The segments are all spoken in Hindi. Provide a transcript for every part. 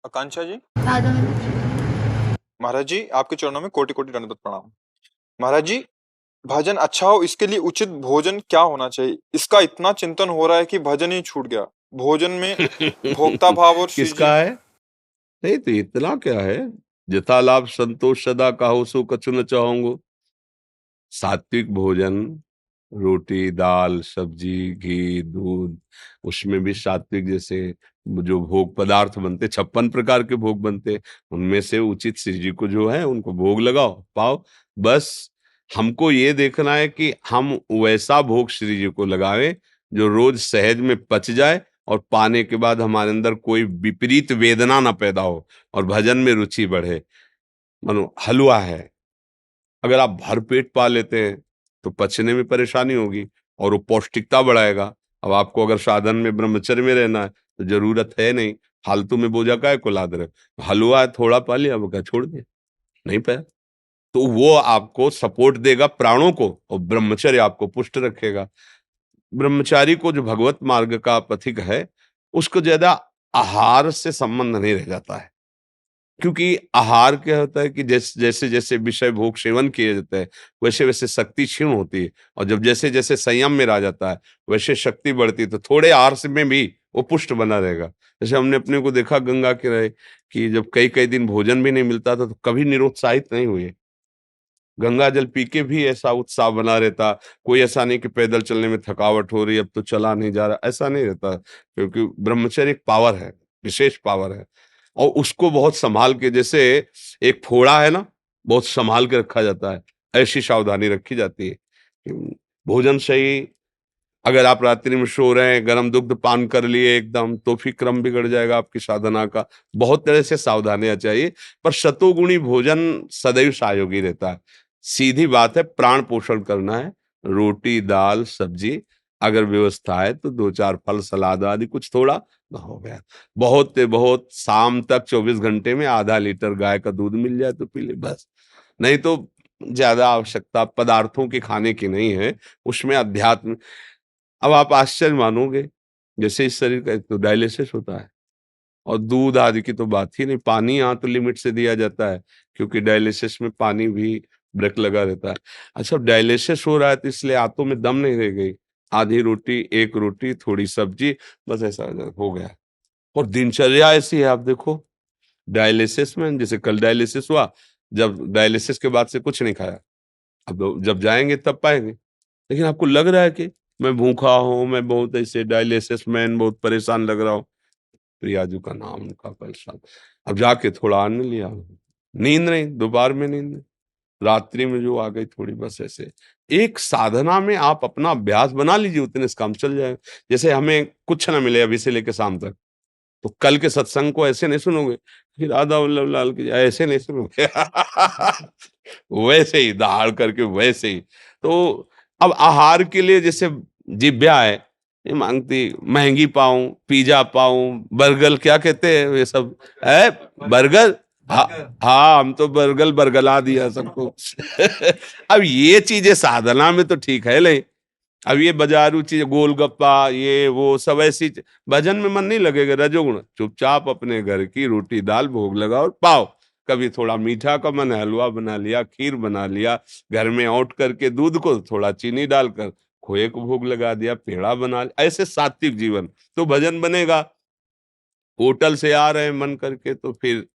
आकांक्षा जी, राधा में। महाराज जी आपके चरणों में कोटि कोटि दंडवत प्रणाम। महाराज जी, भजन अच्छा हो इसके लिए उचित भोजन क्या होना चाहिए? इसका इतना चिंतन हो रहा है कि भजन ही छूट गया। भोजन में भोक्ता भाव और श्री जी। किसका है? नहीं तो इतना क्या है, जथा लाभ संतोष सदा काहू सो कछु न चाहूंगो। सात्विक भोजन, रोटी दाल सब्जी घी दूध, उसमें भी सात्विक, जैसे जो भोग पदार्थ बनते 56 प्रकार के भोग बनते, उनमें से उचित श्री जी को जो है उनको भोग लगाओ पाओ। बस हमको ये देखना है कि हम वैसा भोग श्री जी को लगावें जो रोज सहज में पच जाए और पाने के बाद हमारे अंदर कोई विपरीत वेदना ना पैदा हो और भजन में रुचि बढ़े। मानो हलवा है, अगर आप भर पेट पा लेते हैं तो पचने में परेशानी होगी और वो पौष्टिकता बढ़ाएगा। अब आपको अगर साधन में ब्रह्मचर्य में रहना है तो जरूरत है नहीं, फालतू में बोझा काहे को लाद रहे। हलवा है, थोड़ा पा लिया, अब क्या छोड़ दिया, नहीं पाया, तो वो आपको सपोर्ट देगा प्राणों को और ब्रह्मचर्य आपको पुष्ट रखेगा। ब्रह्मचारी को जो भगवत मार्ग का पथिक है उसको ज्यादा आहार से संबंध नहीं रह जाता है, क्योंकि आहार क्या होता है कि जैसे जैसे जैसे विषय भोग सेवन किए जाते हैं वैसे वैसे शक्ति क्षीण होती है, और जब जैसे जैसे संयम में रह जाता है वैसे शक्ति बढ़ती है, तो थोड़े आहार से में भी वो पुष्ट बना रहेगा। जैसे हमने अपने को देखा गंगा के रहे कि जब कई कई दिन भोजन भी नहीं मिलता था तो कभी निरुत्साहित नहीं हुए, गंगा जल पी के भी ऐसा उत्साह बना रहता। कोई ऐसा नहीं कि पैदल चलने में थकावट हो रही अब तो चला नहीं जा रहा, ऐसा नहीं रहता, क्योंकि ब्रह्मचर्य एक पावर है, विशेष पावर है। और उसको बहुत संभाल के, जैसे एक फोड़ा है ना, बहुत संभाल के रखा जाता है, ऐसी सावधानी रखी जाती है कि भोजन सही। अगर आप रात्रि में सो रहे हैं गर्म दुग्ध पान कर लिए एकदम, तो फिर क्रम बिगड़ जाएगा आपकी साधना का। बहुत तरह से सावधानियां चाहिए, पर शतोगुणी भोजन सदैव सहयोगी रहता है। सीधी बात है, प्राण पोषण करना है, रोटी दाल सब्जी, अगर व्यवस्था है तो दो चार फल सलाद आदि कुछ थोड़ा तो हो गया। बहुत बहुत शाम तक 24 घंटे में ½ लीटर गाय का दूध मिल जाए तो पी ले बस, नहीं तो ज्यादा आवश्यकता पदार्थों की खाने की नहीं है। उसमें अध्यात्म, अब आप आश्चर्य मानोगे, जैसे इस शरीर का एक तो डायलिसिस होता है और दूध आदि की तो बात ही नहीं, पानी यहाँ तो लिमिट से दिया जाता है क्योंकि डायलिसिस में पानी भी ब्रेक लगा रहता है। अच्छा, डायलिसिस हो रहा है तो इसलिए आंतों में दम नहीं रह गई, आधी रोटी एक रोटी थोड़ी सब्जी, बस ऐसा हो गया। और दिनचर्या ऐसी है, आप देखो डायलिसिस में, जैसे कल डायलिसिस हुआ, जब डायलिसिस के बाद से कुछ नहीं खाया, अब जब जाएंगे तब पाएंगे, लेकिन आपको लग रहा है कि मैं भूखा हूं, मैं बहुत ऐसे डायलिसिस मैन बहुत परेशान लग रहा हूं। प्रियाजू का नाम उनका परेशान, अब जाके थोड़ा अन्न लिया, नींद नहीं, दोपहर में नींद नहीं, रात्रि में जो आ गई थोड़ी, बस ऐसे। एक साधना में आप अपना अभ्यास बना लीजिए, उतने से काम चल जाएगा। जैसे हमें कुछ ना मिले अभी से लेकर शाम तक, तो कल के सत्संग को ऐसे नहीं सुनोगे कि राधा वल्लभ लाल की जय, ऐसे नहीं सुनोगे वैसे ही दहाड़ करके वैसे ही। तो अब आहार के लिए जैसे जिभ्या है, ये मांगती महंगी पाऊं, पिज्जा पाऊं, बर्गर, क्या कहते हैं ये सब है, बर्गर। हाँ, हाँ हम तो बर्गर बरगला दिया सबको अब ये चीजें साधना में तो ठीक है नहीं, अब ये बाजारू चीज गोलगप्पा ये वो सब ऐसी भजन में मन नहीं लगेगा। रजोगुण, चुपचाप अपने घर की रोटी दाल भोग लगाओ और पाओ। कभी थोड़ा मीठा का मन, हलवा बना लिया, खीर बना लिया, घर में औट करके दूध को थोड़ा चीनी डालकर खोए को भोग लगा दिया, पेड़ा बना लिया, ऐसे सात्विक जीवन तो भजन बनेगा। होटल से आ रहे हैं मन करके तो फिर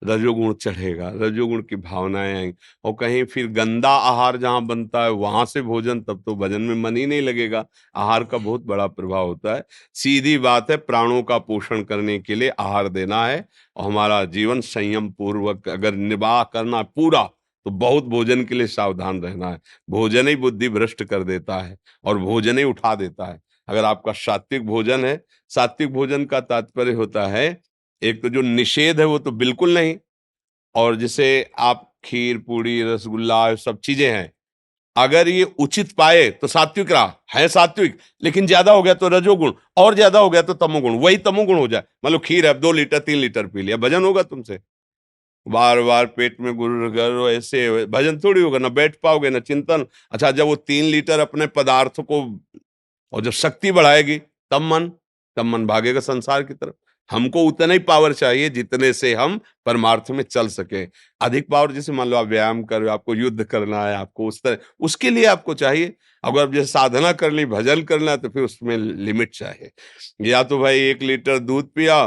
रजोगुण चढ़ेगा, रजोगुण की भावनाएं आएंगी, और कहीं फिर गंदा आहार जहां बनता है वहां से भोजन, तब तो भजन में मन ही नहीं लगेगा। आहार का बहुत बड़ा प्रभाव होता है। सीधी बात है, प्राणों का पोषण करने के लिए आहार देना है, और हमारा जीवन संयम पूर्वक अगर निर्वाह करना है पूरा, तो बहुत भोजन के लिए सावधान रहना है। भोजन ही बुद्धि भ्रष्ट कर देता है और भोजन ही उठा देता है। अगर आपका सात्विक भोजन है, सात्विक भोजन का तात्पर्य होता है, एक तो जो निषेध है वो तो बिल्कुल नहीं, और जैसे आप खीर पूड़ी रसगुल्ला ये सब चीजें हैं, अगर ये उचित पाए तो सात्विक रहा है, सात्विक, लेकिन ज्यादा हो गया तो रजोगुण, और ज्यादा हो गया तो तमोगुण, वही तमोगुण हो जाए। मतलब खीर है 2 लीटर 3 लीटर पी लिया, भजन होगा तुमसे? बार बार पेट में गुर गुर ऐसे भजन थोड़ी होगा, ना बैठ पाओगे ना चिंतन। अच्छा, जब वो 3 लीटर अपने पदार्थ को, और जब शक्ति बढ़ाएगी तब मन, तब मन भागेगा संसार की तरफ। हमको उतना ही पावर चाहिए जितने से हम परमार्थ में चल सके। अधिक पावर, जैसे मान लो आप व्यायाम कर रहे हो, आपको युद्ध करना है, आपको उस तरह, उसके लिए आपको चाहिए। अगर आप जैसे साधना कर ली, भजन करना है, तो फिर उसमें लिमिट चाहिए। या तो भाई 1 लीटर दूध पिया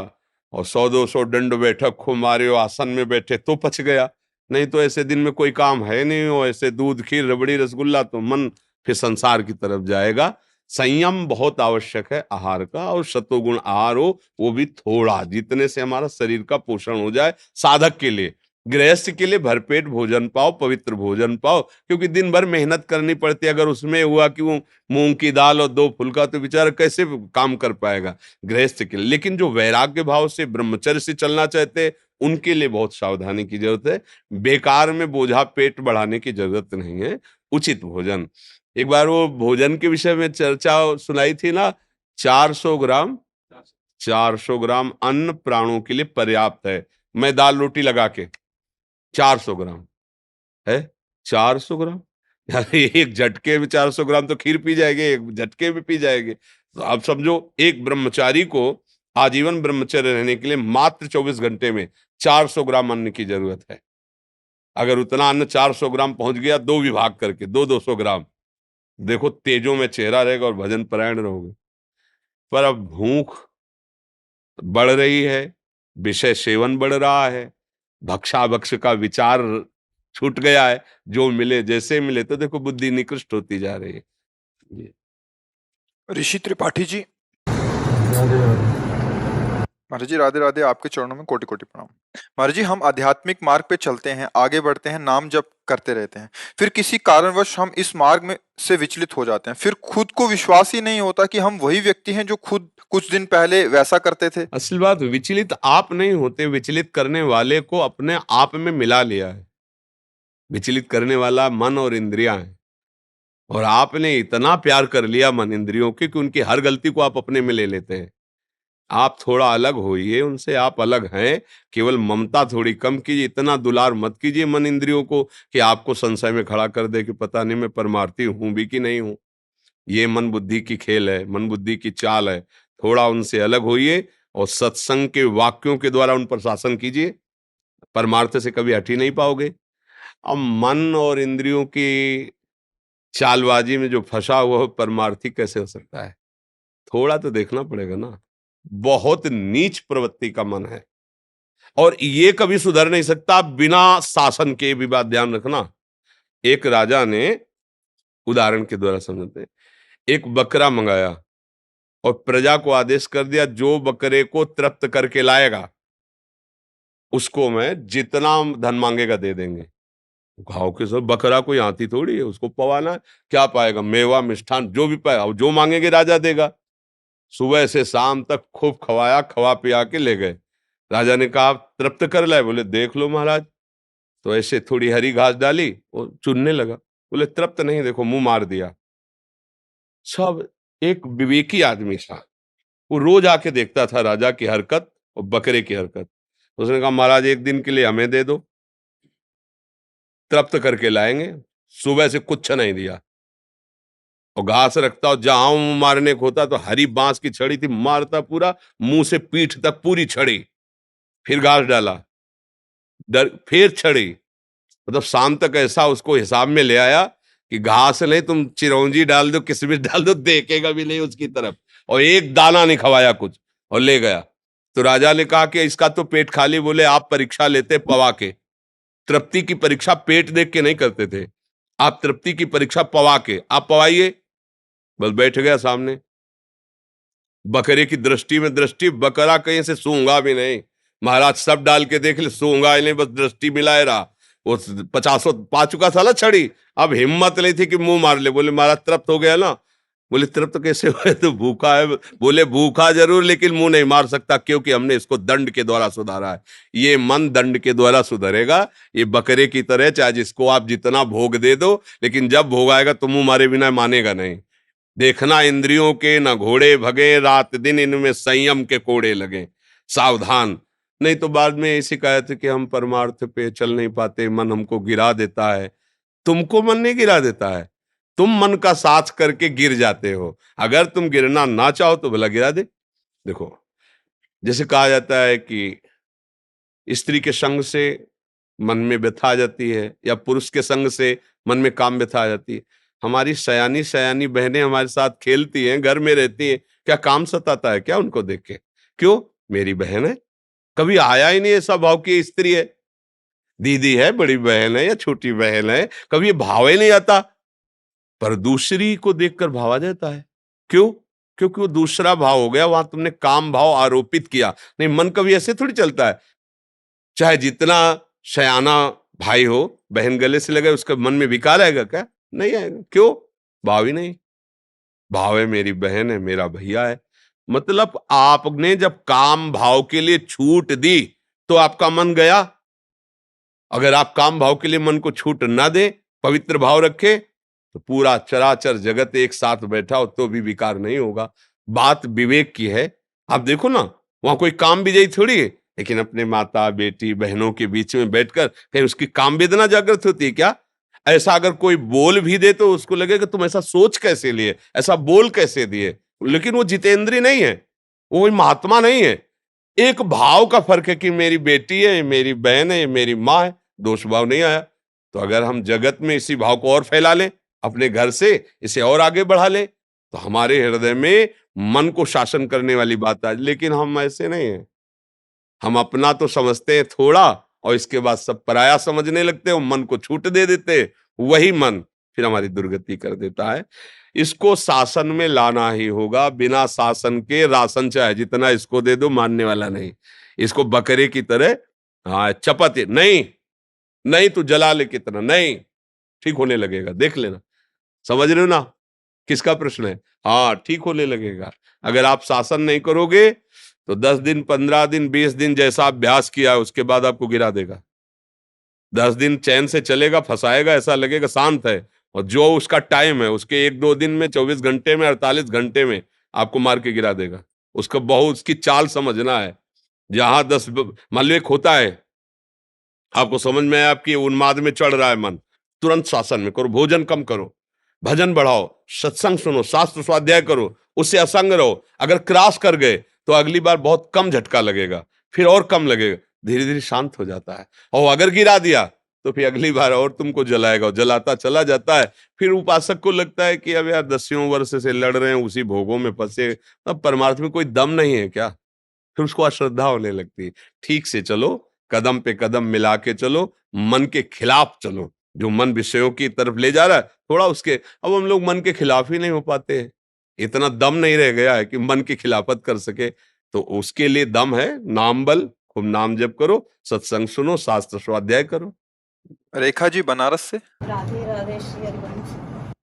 और 100-200 दंड बैठक खूब मारे हो, आसन में बैठे तो पच गया। नहीं तो ऐसे दिन में कोई काम है नहीं हो, ऐसे दूध खीर रबड़ी रसगुल्ला, तो मन फिर संसार की तरफ जाएगा। संयम बहुत आवश्यक है आहार का, और सतोगुण आहार हो, वो भी थोड़ा, जितने से हमारा शरीर का पोषण हो जाए। साधक के लिए, गृहस्थ के लिए भरपेट भोजन पाओ, पवित्र भोजन पाओ, क्योंकि दिन भर मेहनत करनी पड़ती है। अगर उसमें हुआ कि वो मूंग की दाल और 2 फुल्का, तो बेचारा कैसे काम कर पाएगा गृहस्थ के लिए। लेकिन जो वैराग्य भाव से, ब्रह्मचर्य से चलना चाहते हैं, उनके लिए बहुत सावधानी की जरूरत है। बेकार में बोझा पेट बढ़ाने की जरूरत नहीं है। उचित भोजन, एक बार वो भोजन के विषय में चर्चा सुनाई थी ना, 400 ग्राम 400 ग्राम अन्न प्राणों के लिए पर्याप्त है। मैं दाल रोटी लगा के 400 ग्राम है, 400 ग्राम, यार एक झटके में 400 ग्राम तो खीर पी जाएंगे, एक झटके में पी जाएंगे। तो आप समझो, एक ब्रह्मचारी को आजीवन ब्रह्मचर्य रहने के लिए मात्र 24 घंटे में 400 ग्राम अन्न की जरूरत है। अगर उतना अन्न 400 ग्राम पहुंच गया, 2 विभाग करके 200 ग्राम, देखो तेजों में चेहरा रहेगा और भजन परायण रहोगे। पर अब भूख बढ़ रही है, विषय सेवन बढ़ रहा है, भक्षाभक्ष का विचार छूट गया है, जो मिले जैसे मिले, तो देखो बुद्धि निकृष्ट होती जा रही है। ये ऋषि त्रिपाठी जी, महाराज जी राधे राधे, आपके चरणों में कोटि कोटि प्रणाम। महाराज जी, हम आध्यात्मिक मार्ग पे चलते हैं, आगे बढ़ते हैं, नाम जप करते रहते हैं, फिर किसी कारणवश हम इस मार्ग में से विचलित हो जाते हैं। फिर खुद को विश्वास ही नहीं होता कि हम वही व्यक्ति हैं जो खुद कुछ दिन पहले वैसा करते थे। असल बात, विचलित आप नहीं होते, विचलित करने वाले को अपने आप में मिला लिया है। विचलित करने वाला मन और इंद्रियां हैं, और आपने इतना प्यार कर लिया मन इंद्रियों के कि उनकी हर गलती को आप अपने में ले लेते हैं। आप थोड़ा अलग होइए उनसे, आप अलग हैं, केवल ममता थोड़ी कम कीजिए, इतना दुलार मत कीजिए मन इंद्रियों को कि आपको संशय में खड़ा कर दे कि पता नहीं मैं परमार्थी हूं भी कि नहीं हूं। ये मन बुद्धि की खेल है, मन बुद्धि की चाल है। थोड़ा उनसे अलग होइए और सत्संग के वाक्यों के द्वारा उन पर शासन कीजिए, परमार्थ से कभी हट ही नहीं पाओगे। अब मन और इंद्रियों की चालबाजी में जो फंसा हुआ हो, परमार्थी कैसे हो सकता है? थोड़ा तो देखना पड़ेगा ना। बहुत नीच प्रवृत्ति का मन है, और ये कभी सुधर नहीं सकता बिना शासन के। भी बात ध्यान रखना, एक राजा ने, उदाहरण के द्वारा समझते हैं, एक बकरा मंगाया और प्रजा को आदेश कर दिया, जो बकरे को तृप्त करके लाएगा उसको मैं जितना धन मांगेगा दे देंगे। घाव के सब, बकरा कोई हाथी थोड़ी है, उसको पवाना है। क्या पाएगा? मेवा मिष्ठान जो भी पाएगा, जो मांगेंगे राजा देगा। सुबह से शाम तक खूब खवाया, खवा पिया के ले गए। राजा ने कहा तृप्त कर लाए? बोले देख लो महाराज। तो ऐसे थोड़ी हरी घास डाली, वो चुनने लगा। बोले तृप्त नहीं, देखो मुंह मार दिया। सब, एक विवेकी आदमी था, वो रोज आके देखता था राजा की हरकत और बकरे की हरकत। उसने कहा महाराज एक दिन के लिए हमें दे दो, तृप्त करके लाएंगे। सुबह से कुछ नहीं दिया, और घास रखता, और जहां मुंह मारने को होता तो हरी बांस की छड़ी थी, मारता पूरा मुंह से पीठ तक पूरी छड़ी। फिर घास डाला, डर, फिर छड़ी। मतलब शाम तक ऐसा उसको हिसाब में ले आया कि घास नहीं, तुम चिरौंजी डाल दो, किशमिश डाल दो, देखेगा भी नहीं उसकी तरफ। और एक दाना नहीं खवाया कुछ, और ले गया। तो राजा ने कहा कि इसका तो पेट खाली। बोले आप परीक्षा लेते पवा के, तृप्ति की परीक्षा पेट देख के नहीं करते थे, आप तृप्ति की परीक्षा पवा के, आप पवाइए। बस बैठ गया सामने, बकरे की दृष्टि में दृष्टि, बकरा कहीं से सूंगा भी नहीं। महाराज सब डाल के देख ले, सूंगा ही नहीं, बस दृष्टि मिलाए रहा। वो 50 पा चुका था ना छड़ी, अब हिम्मत नहीं थी कि मुंह मार ले। बोले महाराज तृप्त हो गया ना? बोले तृप्त कैसे हुए? तो भूखा है। बोले भूखा जरूर, लेकिन मुंह नहीं मार सकता, क्योंकि हमने इसको दंड के द्वारा सुधारा है। ये मन दंड के द्वारा सुधरेगा। ये बकरे की तरह, चाहे जिसको आप जितना भोग दे दो, लेकिन जब भोग आएगा तो मुंह मारे बिना मानेगा नहीं। देखना इंद्रियों के न घोड़े भगे, रात दिन इनमें संयम के कोड़े लगे। सावधान, नहीं तो बाद में ये शिकायत कि हम परमार्थ पे चल नहीं पाते, मन हमको गिरा देता है। तुमको मन नहीं गिरा देता है, तुम मन का साथ करके गिर जाते हो। अगर तुम गिरना ना चाहो तो भला गिरा दे। देखो, जैसे कहा जाता है कि स्त्री के संग से मन में व्यथा आ जाती है, या पुरुष के संग से मन में काम व्यथा आ जाती है। हमारी सयानी सयानी बहनें हमारे साथ खेलती हैं, घर में रहती हैं, क्या काम सताता है क्या उनको देख के? क्यों? मेरी बहन है। कभी आया ही नहीं ऐसा भाव कि स्त्री है, दीदी है, बड़ी बहन है या छोटी बहन है, कभी ये भाव ही नहीं आता। पर दूसरी को देखकर भाव आ जाता है। क्यों? क्योंकि वो दूसरा भाव हो गया, वहां तुमने काम भाव आरोपित किया। नहीं, मन कभी ऐसे थोड़ी चलता है। चाहे जितना सयाना भाई हो, बहन गले से लगे उसके मन में विकार आएगा क्या? नहीं आएगा। क्यों? भाव ही नहीं। भाव है मेरी बहन है, मेरा भैया है। मतलब आपने जब काम भाव के लिए छूट दी तो आपका मन गया। अगर आप काम भाव के लिए मन को छूट ना दें, पवित्र भाव रखें, तो पूरा चराचर जगत एक साथ बैठा हो तो भी विकार नहीं होगा। बात विवेक की है। आप देखो ना, वहां कोई काम विजयी थोड़ी है, लेकिन अपने माता बेटी बहनों के बीच में बैठकर कहीं उसकी काम वेदना जागृत होती है क्या? ऐसा अगर कोई बोल भी दे तो उसको लगेगा तुम ऐसा सोच कैसे लिए, ऐसा बोल कैसे दिए। लेकिन वो जितेंद्रिय नहीं है, वो कोई महात्मा नहीं है। एक भाव का फर्क है कि मेरी बेटी है, ये मेरी बहन है, ये मेरी माँ है। दोष भाव नहीं आया। तो अगर हम जगत में इसी भाव को और फैला लें, अपने घर से इसे और आगे बढ़ा लें, तो हमारे हृदय में मन को शासन करने वाली बात आ। लेकिन हम ऐसे नहीं हैं। हम अपना तो समझते हैं थोड़ा, और इसके बाद सब पराया समझने लगते हैं, मन को छूट दे देते हैं। वही मन फिर हमारी दुर्गति कर देता है। इसको शासन में लाना ही होगा। बिना शासन के राशन चाहे जितना इसको दे दो, मानने वाला नहीं। इसको बकरे की तरह चपत नहीं, नहीं तू जला ले कितना, नहीं ठीक होने लगेगा, देख लेना। समझ रहे हो ना किसका प्रश्न है? हाँ, ठीक होने लगेगा। अगर आप शासन नहीं करोगे तो 10 दिन 15 दिन 20 दिन जैसा अभ्यास किया उसके बाद आपको गिरा देगा। 10 दिन चैन से चलेगा, फंसाएगा, ऐसा लगेगा शांत है, और जो उसका टाइम है उसके 1-2 दिन में, 24 घंटे में, 48 घंटे में आपको मार के गिरा देगा। उसका बहुत उसकी चाल समझना है। जहां मान लो एक होता है, आपको समझ में आया आपकी उन्माद में चढ़ रहा है मन, तुरंत शासन में करो, भोजन कम करो, भजन बढ़ाओ, सत्संग सुनो, शास्त्र स्वाध्याय करो, उससे असंग रहो। अगर क्रॉस कर गए तो अगली बार बहुत कम झटका लगेगा, फिर और कम लगेगा, धीरे धीरे शांत हो जाता है। और अगर गिरा दिया तो फिर अगली बार और तुमको जलाएगा, और जलाता चला जाता है। फिर उपासक को लगता है कि अब यार 10 वर्ष से लड़ रहे हैं, उसी भोगों में फंसे, तब परमार्थ में कोई दम नहीं है क्या? फिर उसको अश्रद्धा होने लगती है। ठीक से चलो, कदम पे कदम मिला के चलो, मन के खिलाफ चलो। जो मन विषयों की तरफ ले जा रहा है, थोड़ा उसके, अब हम लोग मन के खिलाफ ही नहीं हो पाते हैं। इतना दम नहीं रह गया है कि मन की खिलाफत कर सके। तो उसके लिए दम है नाम बल, खूब नाम जप करो, सत्संग सुनो, शास्त्र स्वाध्याय करो। रेखा जी बनारस से। राधे राधे श्री हरिवंश।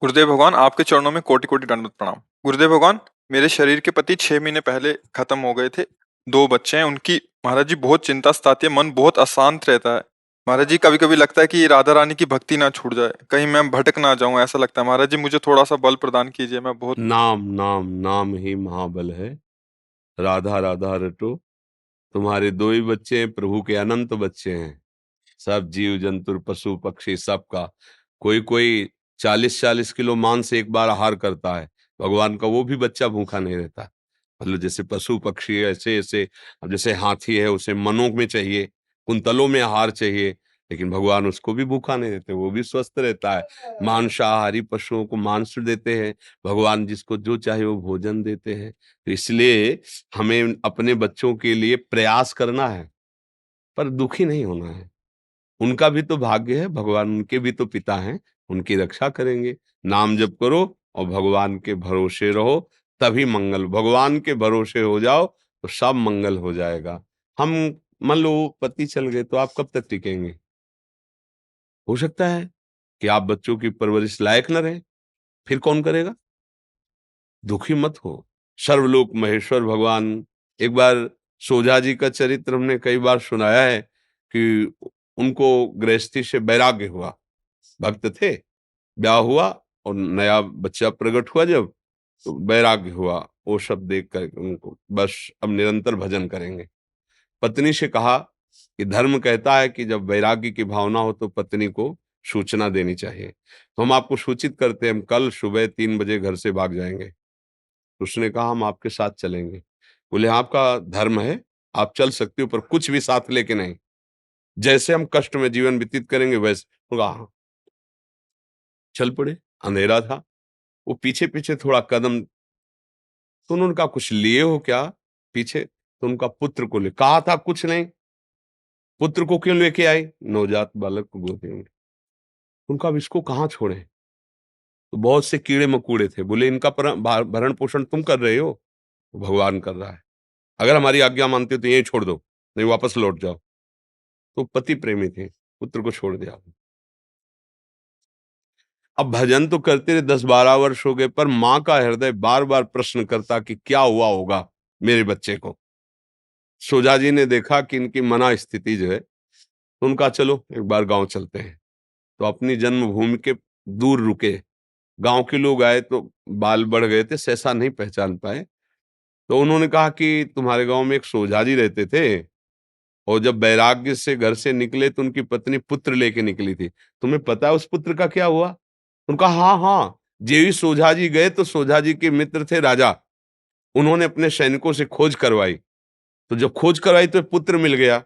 गुरुदेव भगवान आपके चरणों में कोटि कोटि दंडवत प्रणाम। गुरुदेव भगवान, मेरे शरीर के पति 6 महीने पहले खत्म हो गए थे। 2 बच्चे हैं उनकी। महाराज जी बहुत चिंता सताती है, मन बहुत अशांत रहता है। महाराज जी कभी कभी लगता है कि राधा रानी की भक्ति ना छूट जाए, कहीं मैं भटक ना जाऊं, ऐसा लगता है। महाराज जी मुझे थोड़ा सा बल प्रदान कीजिए, मैं बहुत। नाम नाम नाम ही महाबल है। राधा राधा रटो। तुम्हारे 2 ही बच्चे हैं, प्रभु के अनंत बच्चे हैं। सब जीव जंतु पशु पक्षी सबका, कोई कोई 40-40 किलो मांस एक बार आहार करता है। भगवान का वो भी बच्चा भूखा नहीं रहता। मतलब जैसे पशु पक्षी ऐसे ऐसे, अब जैसे हाथी है उसे मनों में चाहिए, कुंतलों में आहार चाहिए, लेकिन भगवान उसको भी भूखा नहीं देते, वो भी स्वस्थ रहता है। मांसाहारी पशुओं को मांस देते हैं, भगवान जिसको जो चाहे वो भोजन देते हैं। तो इसलिए हमें अपने बच्चों के लिए प्रयास करना है, पर दुखी नहीं होना है। उनका भी तो भाग्य है, भगवान उनके भी तो पिता हैं, उनकी रक्षा करेंगे। नाम जप करो और भगवान के भरोसे रहो, तभी मंगल। भगवान के भरोसे हो जाओ तो सब मंगल हो जाएगा। हम मान लो पति चल गए तो आप कब तक टिकेंगे? हो सकता है कि आप बच्चों की परवरिश लायक न रहे, फिर कौन करेगा? दुखी मत हो। सर्वलोक महेश्वर भगवान, एक बार सोझा जी का चरित्र हमने कई बार सुनाया है कि उनको गृहस्थी से वैराग्य हुआ। भक्त थे, ब्याह हुआ और नया बच्चा प्रकट हुआ जब, तो वैराग्य हुआ। वो सब देख कर उनको बस अब निरंतर भजन करेंगे। पत्नी से कहा कि धर्म कहता है कि जब वैराग्य की भावना हो तो पत्नी को सूचना देनी चाहिए। तो हम आपको सूचित करते हैं, हम कल सुबह 3 बजे घर से भाग जाएंगे। उसने कहा हम आपके साथ चलेंगे। बोले आपका धर्म है, आप चल सकते हो पर कुछ भी साथ लेके नहीं। जैसे हम कष्ट में जीवन व्यतीत करेंगे वैसे होगा। हाँ, चल पड़े। अंधेरा था, वो पीछे पीछे थोड़ा कदम, तो उन्होंने कहा कुछ लिए हो क्या पीछे? तो उनका पुत्र को ले, कहा था कुछ नहीं, पुत्र को क्यों लेके आई? नवजात बालक को गोदी में। उनका अब इसको कहाँ छोड़े? तो बहुत से कीड़े मकोड़े थे, बोले इनका भरण पोषण तुम कर रहे हो, भगवान कर रहा है, अगर हमारी आज्ञा मानते हो तो यही छोड़ दो, नहीं वापस लौट जाओ। तो पति प्रेमी थे, पुत्र को छोड़ दिया। अब भजन तो करते रहे, 10-12 वर्ष हो गए, पर माँ का हृदय बार बार प्रश्न करता कि क्या हुआ होगा मेरे बच्चे को। सोजा जी ने देखा कि इनकी मना स्थिति जो है, तो उनका चलो एक बार गांव चलते हैं। तो अपनी जन्मभूमि के दूर रुके, गांव के लोग आए तो बाल बढ़ गए थे, सहसा नहीं पहचान पाए। तो उन्होंने कहा कि तुम्हारे गांव में एक सोझा जी रहते थे, और जब वैराग्य से घर से निकले तो उनकी पत्नी पुत्र लेके निकली थी, तुम्हें पता है उस पुत्र का क्या हुआ? उनका हाँ हाँ, जेवी सोझा जी गए तो सोझा जी के मित्र थे राजा, उन्होंने अपने सैनिकों से खोज करवाई, तो जब खोज करवाई तो पुत्र मिल गया।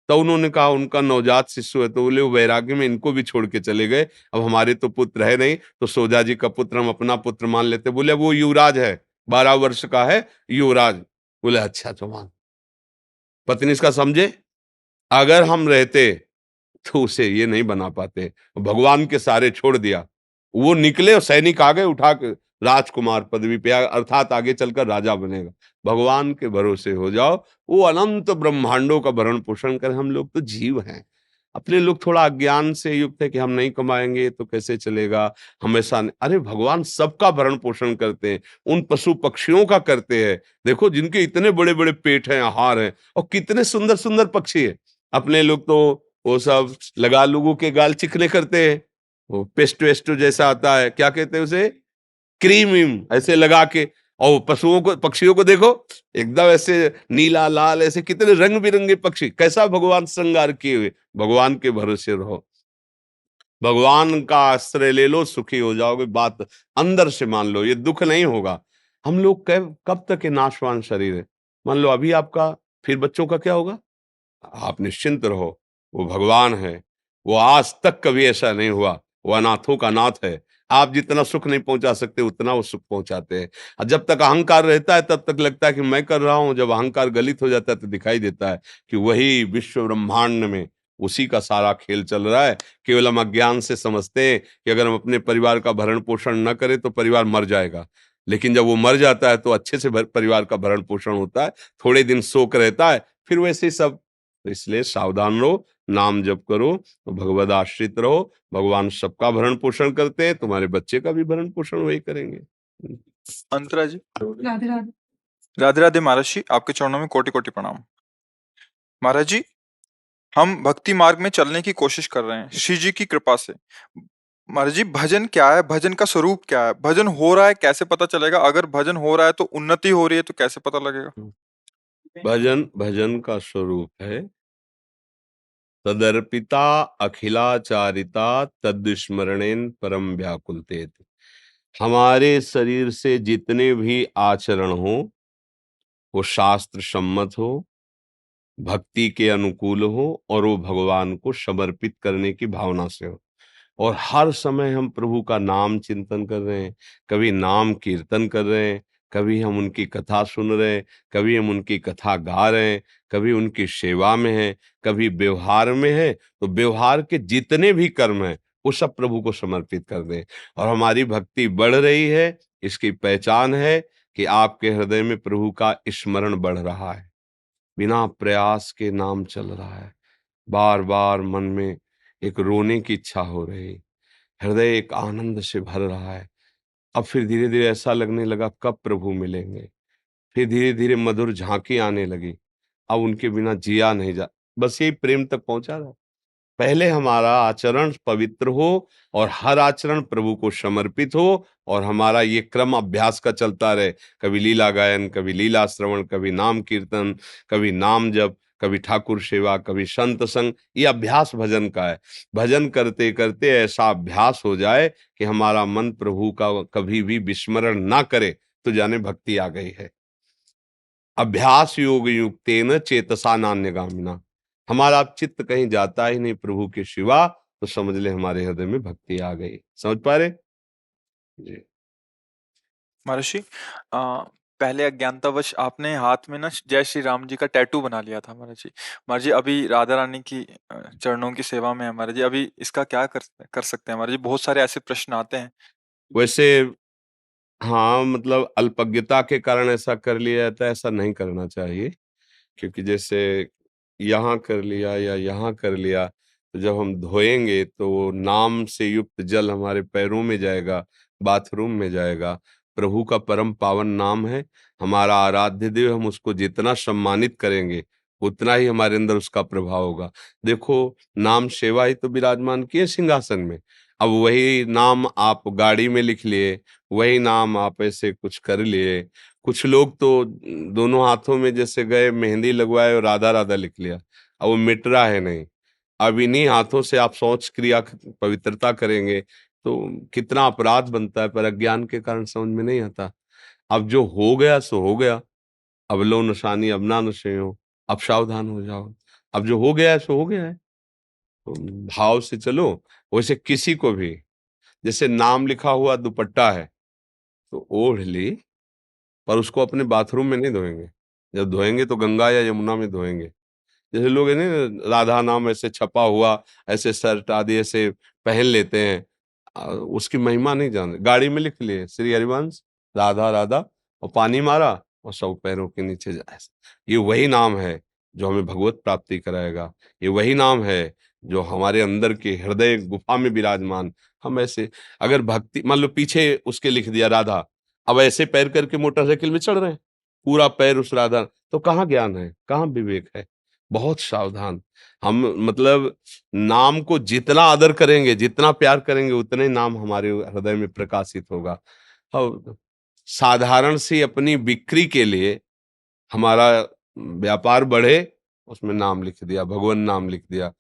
तो उन्होंने कहा उनका नवजात शिशु है, तो बोले वो वैराग्य में इनको भी छोड़ के चले गए, अब हमारे तो पुत्र है नहीं, तो सोजा जी का पुत्र हम अपना पुत्र मान लेते। बोले वो युवराज है, 12 वर्ष का है युवराज। बोले अच्छा तो मान। पत्नी इसका समझे, अगर हम रहते तो उसे ये नहीं बना पाते, भगवान के सारे छोड़ दिया। वो निकले और सैनिक आ गए उठा के, राजकुमार पदवी पे अर्थात आगे चलकर राजा बनेगा। भगवान के भरोसे हो जाओ, वो अनंत ब्रह्मांडों का भरण पोषण करे। हम लोग तो जीव हैं, अपने लोग थोड़ा अज्ञान से युक्त है कि हम नहीं कमाएंगे तो कैसे चलेगा, हमेशा नहीं। अरे भगवान सबका भरण पोषण करते हैं, उन पशु पक्षियों का करते हैं। देखो जिनके इतने बड़े बड़े पेट हैं, आहार हैं, और कितने सुंदर सुंदर पक्षी है। अपने लोग तो वो सब लगा लोगों के गाल चिकने करते हैं, वो पेस्टो वेस्टो जैसा आता है, क्या कहते हैं उसे, क्रीम वीम ऐसे लगा के। और पशुओं को, पक्षियों को देखो एकदम ऐसे नीला लाल, ऐसे कितने रंग बिरंगे पक्षी, कैसा भगवान श्रृंगार किए हुए। भगवान के भरोसे रहो, भगवान का आश्रय ले लो, सुखी हो जाओगे। बात अंदर से मान लो, ये दुख नहीं होगा। हम लोग कब कब तक ये नाशवान शरीर है, मान लो अभी आपका, फिर बच्चों का क्या होगा? आप निश्चिंत रहो, वो भगवान है, वो आज तक कभी ऐसा नहीं हुआ, वो अनाथों का नाथ है। आप जितना सुख नहीं पहुंचा सकते उतना वो सुख पहुंचाते हैं। और जब तक अहंकार रहता है तब तक लगता है कि मैं कर रहा हूं, जब अहंकार गलित हो जाता है तो दिखाई देता है कि वही विश्व ब्रह्मांड में उसी का सारा खेल चल रहा है। केवल हम अज्ञान से समझते हैं कि अगर हम अपने परिवार का भरण पोषण न करें तो परिवार मर जाएगा, लेकिन जब वो मर जाता है तो अच्छे से परिवार का भरण पोषण होता है, थोड़े दिन शोक रहता है, फिर वैसे ही सब। तो इसलिए सावधान रहो, नाम जप करो, भगवद आश्रित रहो, भगवान सबका भरण पोषण करते हैं, तुम्हारे बच्चे का भी भरण पोषण वही करेंगे। अंतरा जी, राधे राधे। राधे राधे महाराज जी, आपके चरणों में कोटि कोटि प्रणाम। महाराज जी, हम भक्ति मार्ग में चलने की कोशिश कर रहे हैं श्री जी की कृपा से। महाराज जी, भजन क्या है, भजन का स्वरूप क्या है, भजन हो रहा है कैसे पता चलेगा, अगर भजन हो रहा है तो उन्नति हो रही है तो कैसे पता लगेगा? भजन भजन का स्वरूप है तदर्पिता अखिलाचारिता तद्स्मरणेन परम व्याकुलतेत। हमारे शरीर से जितने भी आचरण हो वो शास्त्र सम्मत हो, भक्ति के अनुकूल हो, और वो भगवान को समर्पित करने की भावना से हो। और हर समय हम प्रभु का नाम चिंतन कर रहे हैं, कभी नाम कीर्तन कर रहे हैं, कभी हम उनकी कथा सुन रहे हैं, कभी हम उनकी कथा गा रहे हैं, कभी उनकी सेवा में है, कभी व्यवहार में है। तो व्यवहार के जितने भी कर्म हैं वो सब प्रभु को समर्पित कर दें, और हमारी भक्ति बढ़ रही है। इसकी पहचान है कि आपके हृदय में प्रभु का स्मरण बढ़ रहा है, बिना प्रयास के नाम चल रहा है, बार बार मन में एक रोने की इच्छा हो रही, हृदय एक आनंद से भर रहा है। अब फिर धीरे धीरे ऐसा लगने लगा कब प्रभु मिलेंगे, फिर धीरे धीरे मधुर झांकी आने लगी, अब उनके बिना जिया नहीं जा, बस यही प्रेम तक पहुंचा रहा। पहले हमारा आचरण पवित्र हो और हर आचरण प्रभु को समर्पित हो, और हमारा ये क्रम अभ्यास का चलता रहे, कभी लीला गायन, कभी लीला श्रवण, कभी नाम कीर्तन, कभी नाम जप, कभी ठाकुर सेवा, कभी संत संग। ये अभ्यास भजन का है। भजन करते करते ऐसा अभ्यास हो जाए कि हमारा मन प्रभु का कभी भी विस्मरण ना करे, तो जाने भक्ति आ गई है। अभ्यास योग युक्तेन चेतसा नान्यगामिना। हमारा चित्त कहीं जाता ही नहीं प्रभु के सिवा, तो समझ ले हमारे हृदय में भक्ति आ गई। समझ पा रहे जी? महर्षि, पहले अज्ञानतावश आपने हाथ में ना जय श्री राम जी का टैटू बना लिया था महाराज जी। महाराज जी अभी राधा रानी की चरणों की सेवा में है महाराज जी, अभी इसका क्या कर सकते हैं महाराज जी? बहुत सारे ऐसे प्रश्न आते हैं। वैसे हाँ, मतलब अल्पज्ञता के कारण ऐसा कर लिया जाता है, ऐसा नहीं करना चाहिए। क्योंकि जैसे यहाँ कर लिया या यहाँ कर लिया, तो जब हम धोएंगे तो वो नाम से युक्त जल हमारे पैरों में जाएगा, बाथरूम में जाएगा। प्रभु का परम पावन नाम है, हमारा आराध्य देव। हम उसको जितना सम्मानित करेंगे उतना ही हमारे अंदर उसका प्रभाव होगा। देखो, नाम सेवा ही तो विराजमान किए सिंहासन में। अब वही नाम आप गाड़ी में लिख लिए, वही नाम आप ऐसे कुछ कर लिए। कुछ लोग तो दोनों हाथों में जैसे गए, मेहंदी लगवाए और राधा राधा लिख लिया, अब वो मिट रहा है नहीं। अब इन्हीं हाथों से आप शौच क्रिया पवित्रता करेंगे तो कितना अपराध बनता है, पर अज्ञान के कारण समझ में नहीं आता। अब जो हो गया सो हो गया, अब लो नशानी अब ना नशे हो, अब सावधान हो जाओ। अब जो हो गया है सो हो गया है, तो भाव से चलो। वैसे किसी को भी, जैसे नाम लिखा हुआ दुपट्टा है तो ओढ़ ली, पर उसको अपने बाथरूम में नहीं धोएंगे। जब धोएंगे तो गंगा या यमुना में धोएंगे। जैसे लोग है ना, राधा नाम ऐसे छपा हुआ, ऐसे शर्ट आदि ऐसे पहन लेते हैं, उसकी महिमा नहीं जानते। गाड़ी में लिख लिए श्री हरिवंश राधा राधा, और पानी मारा और सब पैरों के नीचे जाए। ये वही नाम है जो हमें भगवत प्राप्ति कराएगा। ये वही नाम है जो हमारे अंदर के हृदय गुफा में विराजमान। हम ऐसे अगर भक्ति मान लो पीछे उसके लिख दिया राधा, अब ऐसे पैर करके मोटरसाइकिल में चढ़ रहे हैं, पूरा पैर उस राधा, तो कहाँ ज्ञान है, कहाँ विवेक है? बहुत सावधान। हम मतलब नाम को जितना आदर करेंगे, जितना प्यार करेंगे, उतने ही नाम हमारे हृदय में प्रकाशित होगा। और साधारण सी अपनी बिक्री के लिए हमारा व्यापार बढ़े, उसमें नाम लिख दिया, भगवान नाम लिख दिया,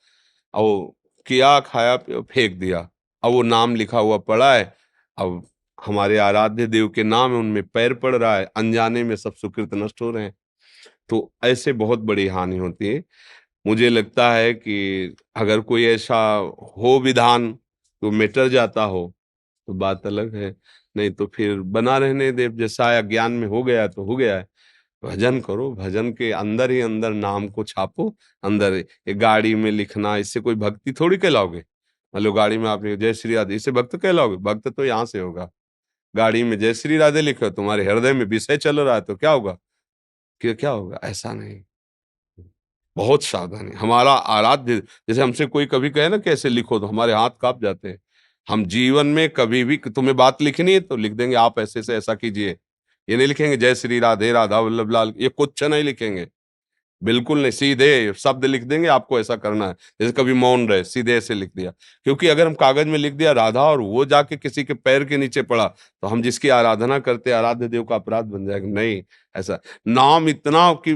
और किया खाया फेंक दिया। अब वो नाम लिखा हुआ पड़ा है, अब हमारे आराध्य देव के नाम है, उनमें पैर पड़ रहा है, अनजाने में सब सुकृत नष्ट हो रहे हैं। तो ऐसे बहुत बड़ी हानि होती है। मुझे लगता है कि अगर कोई ऐसा हो विधान तो मिट जाता हो तो बात अलग है, नहीं तो फिर बना रहने दे। जैसा अज्ञान में हो गया तो हो गया है। भजन करो, भजन के अंदर ही अंदर नाम को छापो। अंदर ये गाड़ी में लिखना, इससे कोई भक्ति थोड़ी कहलाओगे। मान लो गाड़ी में आपने जय श्री राधे, इससे भक्त कहलाओगे? भक्त तो यहाँ से होगा। गाड़ी में जय श्री राधे लिखो, तुम्हारे हृदय में विषय चल रहा है तो क्या होगा? क्या होगा? ऐसा नहीं। बहुत सावधानी। हमारा आराध्य, जैसे हमसे कोई कभी कहे ना कैसे लिखो, तो हमारे हाथ कांप जाते हैं। हम जीवन में कभी भी तुम्हें बात लिखनी है तो लिख देंगे आप ऐसे से ऐसा कीजिए। ये नहीं लिखेंगे जय श्री राधे राधा वल्लभ लाल, ये कुछ नहीं लिखेंगे। बिल्कुल नहीं, सीधे शब्द लिख देंगे आपको ऐसा करना है। जैसे कभी मौन रहे, सीधे ऐसे लिख दिया। क्योंकि अगर हम कागज में लिख दिया राधा और वो जाके किसी के पैर के नीचे पड़ा, तो हम जिसकी आराधना करते आराध्य देव का अपराध बन जाएगा। नहीं, ऐसा नाम इतना कि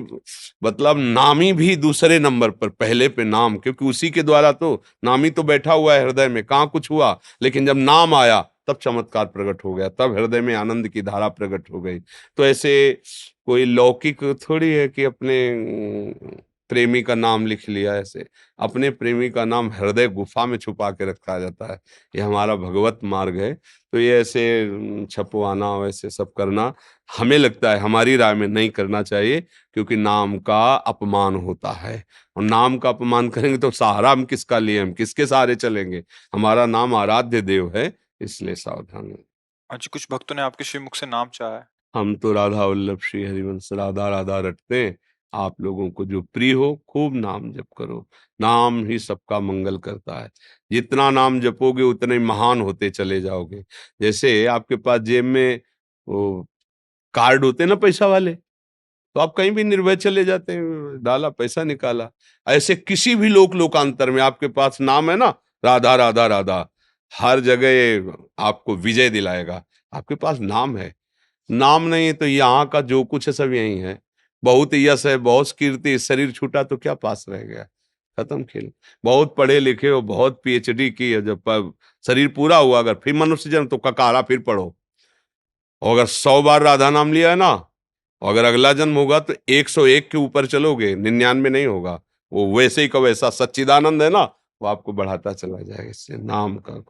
मतलब नामी भी दूसरे नंबर पर, पहले पे नाम, क्योंकि उसी के द्वारा तो नामी तो बैठा हुआ है हृदय में, कहाँ कुछ हुआ, लेकिन जब नाम आया तब चमत्कार प्रकट हो गया, तब हृदय में आनंद की धारा प्रकट हो गई। तो ऐसे कोई लौकिक थोड़ी है कि अपने प्रेमी का नाम लिख लिया। ऐसे अपने प्रेमी का नाम हृदय गुफा में छुपा के रखा जाता है। ये हमारा भगवत मार्ग है। तो ये ऐसे छपवाना वैसे सब करना, हमें लगता है, हमारी राय में नहीं करना चाहिए, क्योंकि नाम का अपमान होता है। और नाम का अपमान करेंगे तो सहारा हम किसका लिए, हम किसके सहारे चलेंगे? हमारा नाम आराध्य देव है, इसलिए सावधान है। आज कुछ भक्तों ने आपके श्रीमुख से नाम चाहा है। हम तो राधा वल्लभ श्री हरिवंश राधा राधा रटते हैं। आप लोगों को जो प्रिय हो खूब नाम जप करो। नाम ही सबका मंगल करता है। जितना नाम जपोगे उतने महान होते चले जाओगे। जैसे आपके पास जेब में वो कार्ड होते हैं ना पैसा वाले, तो आप कहीं भी निर्भय चले जाते हैं, डाला पैसा निकाला। ऐसे किसी भी लोकांतर में आपके पास नाम है ना, राधा राधा राधा, हर जगह आपको विजय दिलाएगा। आपके पास नाम है। नाम नहीं है तो यहाँ का जो कुछ है सब यही है। बहुत यश है, बहुत कीर्ति, शरीर छूटा तो क्या पास रह गया? खत्म खेल। बहुत पढ़े लिखे हो, बहुत पीएचडी की है, जब शरीर पूरा हुआ अगर फिर मनुष्य जन्म, तो ककारा फिर पढ़ो। और अगर 100 बार राधा नाम लिया है ना, और अगर अगला जन्म होगा तो 101 के ऊपर चलोगे, 99 नहीं होगा। वो वैसे ही का वैसा सच्चिदानंद है ना, वो आपको बढ़ाता चला जाएगा इससे नाम का।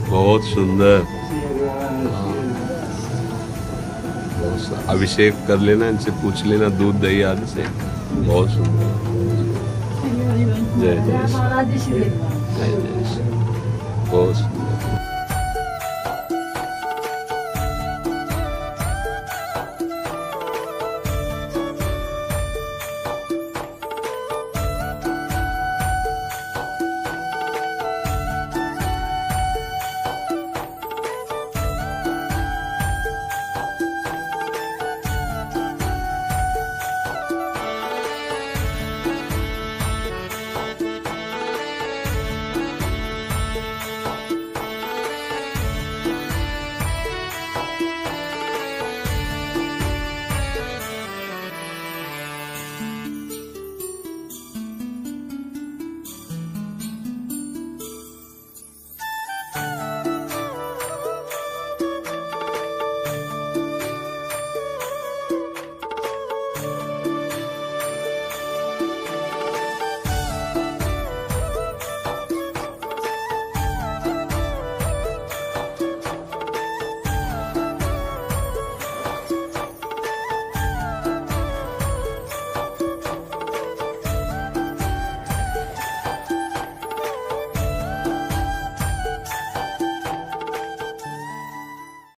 बहुत सुंदर। अभिषेक कर लेना, इनसे पूछ लेना दूध दही आदि से। बहुत सुंदर। जय जय जय जय। बहुत